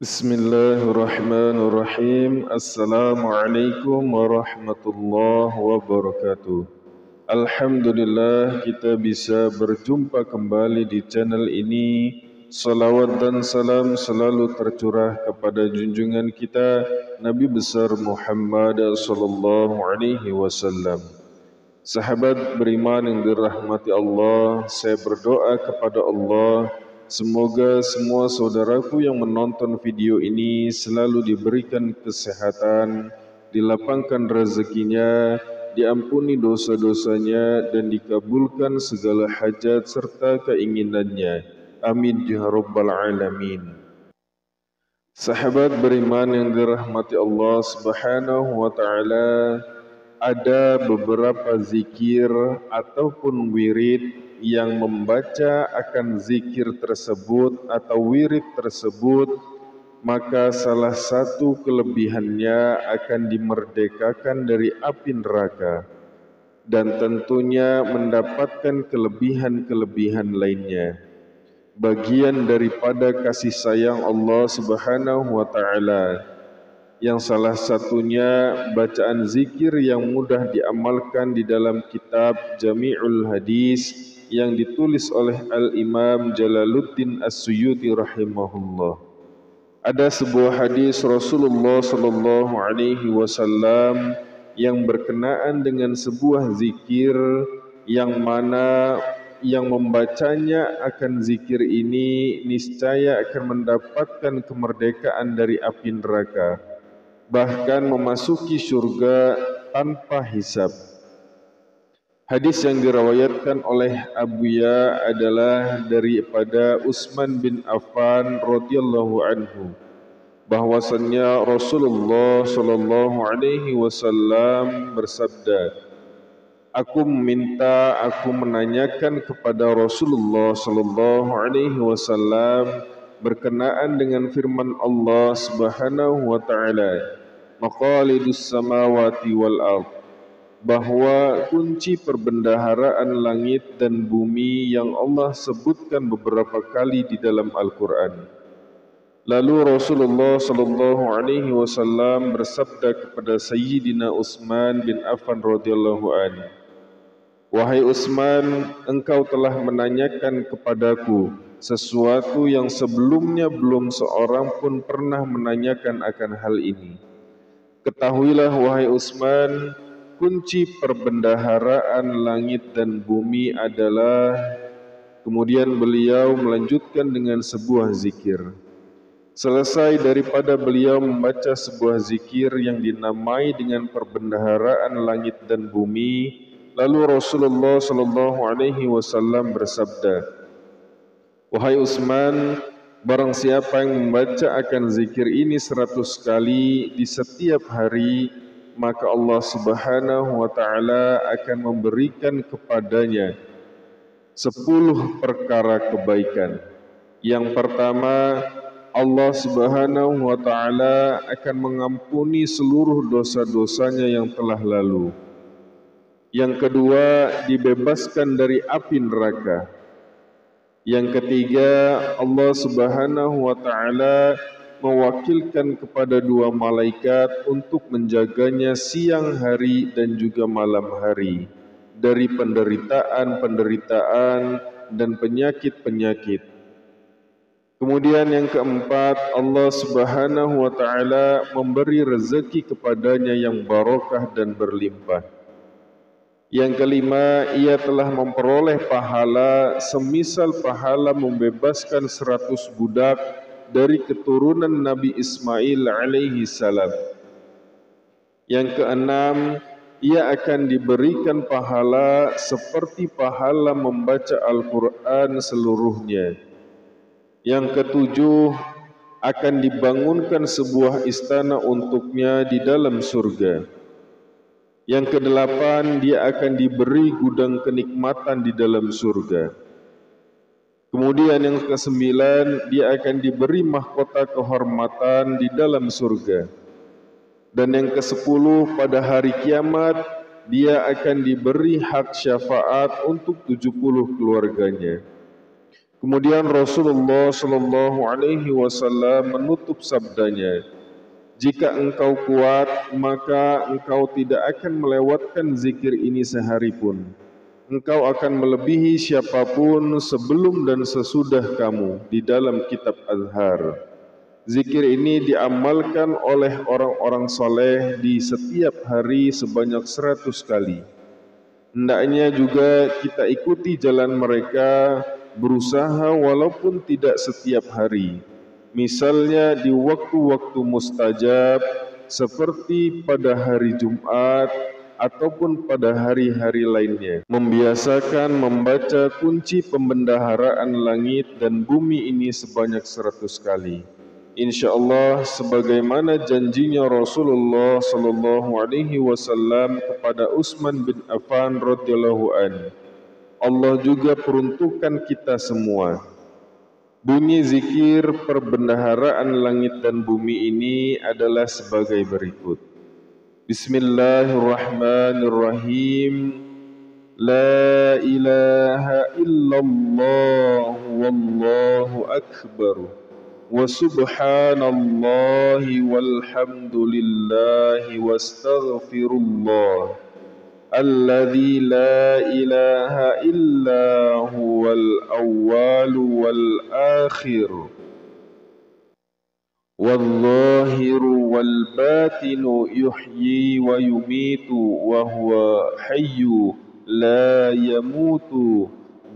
Bismillahirrahmanirrahim. Assalamualaikum warahmatullahi wabarakatuh. Alhamdulillah kita bisa berjumpa kembali di channel ini. Salawat dan salam selalu tercurah kepada junjungan kita Nabi besar Muhammad sallallahu alaihi wasallam. Sahabat beriman yang dirahmati Allah, saya berdoa kepada Allah, semoga semua saudaraku yang menonton video ini selalu diberikan kesehatan, dilapangkan rezekinya, diampuni dosa-dosanya, dan dikabulkan segala hajat serta keinginannya. Amin ya rabbal alamin. Sahabat beriman yang dirahmati Allah subhanahu wa ta'ala, ada beberapa zikir ataupun wirid yang membaca akan zikir tersebut atau wirid tersebut, maka salah satu kelebihannya akan dimerdekakan dari api neraka dan tentunya mendapatkan kelebihan-kelebihan lainnya. Bagian daripada kasih sayang Allah Subhanahu wa taala, yang salah satunya bacaan zikir yang mudah diamalkan di dalam kitab Jami'ul Hadis yang ditulis oleh Al-Imam Jalaluddin As-Suyuti rahimahullah. Ada sebuah hadis Rasulullah sallallahu alaihi wasallam yang berkenaan dengan sebuah zikir yang mana yang membacanya akan zikir ini niscaya akan mendapatkan kemerdekaan dari api neraka, bahkan memasuki surga tanpa hisab. Hadis yang dirawayatkan oleh Abu Ya adalah daripada Utsman bin Affan radhiyallahu anhu, bahwasannya Rasulullah sallallahu alaihi wasallam bersabda, aku menanyakan kepada Rasulullah sallallahu alaihi wasallam berkenaan dengan firman Allah Subhanahu wa taala, maqalidus samawati wal ard, bahwa kunci perbendaharaan langit dan bumi yang Allah sebutkan beberapa kali di dalam Al-Quran. Lalu Rasulullah sallallahu alaihi wasallam bersabda kepada Sayyidina Utsman bin Affan radhiyallahu anhu, wahai Utsman, engkau telah menanyakan kepadaku sesuatu yang sebelumnya belum seorang pun pernah menanyakan akan hal ini. Ketahuilah wahai Utsman, kunci perbendaharaan langit dan bumi adalah, kemudian beliau melanjutkan dengan sebuah zikir. Selesai daripada beliau membaca sebuah zikir yang dinamai dengan perbendaharaan langit dan bumi, lalu Rasulullah sallallahu alaihi wasallam bersabda, wahai Utsman, barang siapa yang membaca akan zikir ini 100 kali di setiap hari, maka Allah Subhanahu wa taala akan memberikan kepadanya 10 perkara kebaikan. Yang pertama, Allah Subhanahu wa taala akan mengampuni seluruh dosa-dosanya yang telah lalu. Yang kedua, dibebaskan dari api neraka. Yang ketiga, Allah Subhanahu wa taala mewakilkan kepada 2 malaikat untuk menjaganya siang hari dan juga malam hari dari penderitaan-penderitaan dan penyakit-penyakit. Kemudian yang keempat, Allah Subhanahu wa taala memberi rezeki kepadanya yang barokah dan berlimpah. Yang kelima, ia telah memperoleh pahala semisal pahala membebaskan 100 budak dari keturunan Nabi Ismail alaihi salam. Yang keenam, ia akan diberikan pahala seperti pahala membaca Al-Quran seluruhnya. Yang ketujuh, akan dibangunkan sebuah istana untuknya di dalam surga. Yang kedelapan, dia akan diberi gudang kenikmatan di dalam surga. Kemudian yang kesembilan, dia akan diberi mahkota kehormatan di dalam surga. Dan yang ke-10, pada hari kiamat, dia akan diberi hak syafaat untuk 70 keluarganya. Kemudian Rasulullah Shallallahu Alaihi Wasallam menutup sabdanya, jika engkau kuat, maka engkau tidak akan melewatkan zikir ini sehari pun. Engkau akan melebihi siapapun sebelum dan sesudah kamu di dalam kitab Azhar. Zikir ini diamalkan oleh orang-orang soleh di setiap hari sebanyak 100 kali. Hendaknya juga kita ikuti jalan mereka, berusaha walaupun tidak setiap hari. Misalnya di waktu-waktu mustajab seperti pada hari Jumat ataupun pada hari-hari lainnya. Membiasakan membaca kunci pembendaharaan langit dan bumi ini sebanyak 100 kali. InsyaAllah sebagaimana janjinya Rasulullah Sallallahu Alaihi Wasallam kepada Utsman bin Affan radhiyallahu an, Allah juga peruntukkan kita semua. Bunyi zikir perbendaharaan langit dan bumi ini adalah sebagai berikut. Bismillahirrahmanirrahim. La ilaha illallah wallahu akbar. وسبحان الله والحمد لله واستغفر الله الذي لا إله إلا هو الأول والآخر والظاهر والباطن يحيي ويميت وهو حي لا يموت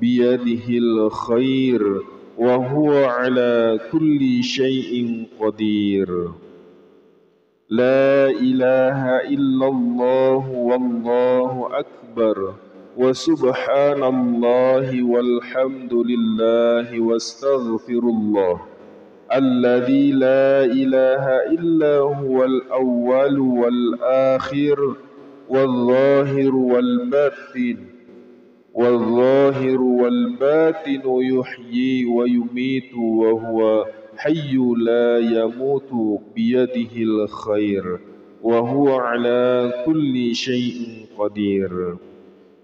بيده الخير وهو على كل شيء قدير لا إله إلا الله والله أكبر وسبحان الله والحمد لله واستغفر الله الذي لا إله إلا هو الأول والآخر والظاهر والباطن يحيي ويميت وهو حي لا يموت بيده الخير وهو على كل شيء قدير,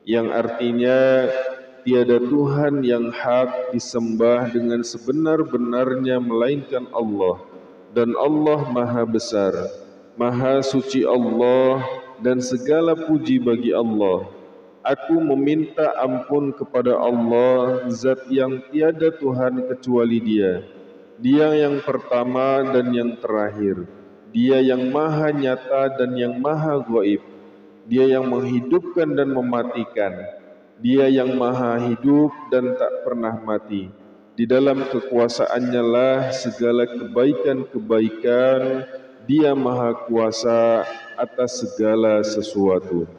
yang artinya tiada Tuhan yang hak disembah dengan sebenar-benarnya melainkan Allah, dan Allah Maha Besar, Maha Suci Allah, dan segala puji bagi Allah. Aku meminta ampun kepada Allah, Zat yang tiada Tuhan kecuali Dia. Dia yang pertama dan yang terakhir. Dia yang maha nyata dan yang maha gaib. Dia yang menghidupkan dan mematikan. Dia yang maha hidup dan tak pernah mati. Di dalam kekuasaannya lah segala kebaikan-kebaikan. Dia maha kuasa atas segala sesuatu.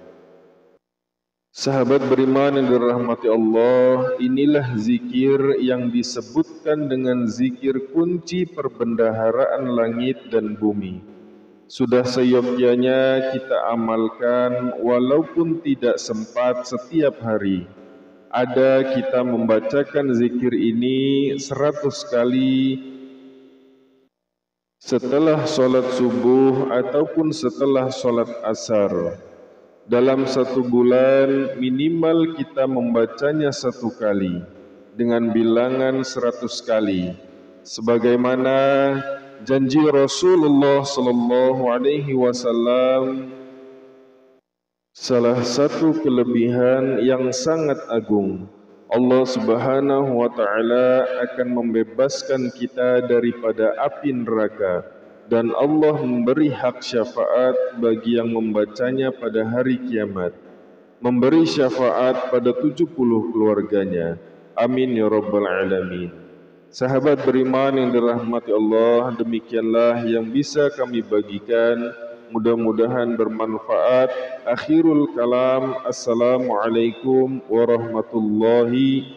Sahabat beriman yang dirahmati Allah, inilah zikir yang disebutkan dengan zikir kunci perbendaharaan langit dan bumi. Sudah seyogyanya kita amalkan walaupun tidak sempat setiap hari. Ada kita membacakan zikir ini 100 kali setelah sholat subuh ataupun setelah sholat asar. Dalam 1 bulan minimal kita membacanya 1 kali dengan bilangan 100 kali. Sebagaimana janji Rasulullah Sallallahu Alaihi Wasallam, salah satu kelebihan yang sangat agung, Allah Subhanahu Wa Taala akan membebaskan kita daripada api neraka. Dan Allah memberi hak syafaat bagi yang membacanya pada hari kiamat, memberi syafaat pada 70 keluarganya. Amin ya rabbal alamin. Sahabat beriman yang dirahmati Allah, demikianlah yang bisa kami bagikan. Mudah-mudahan bermanfaat. Akhirul kalam, assalamualaikum warahmatullahi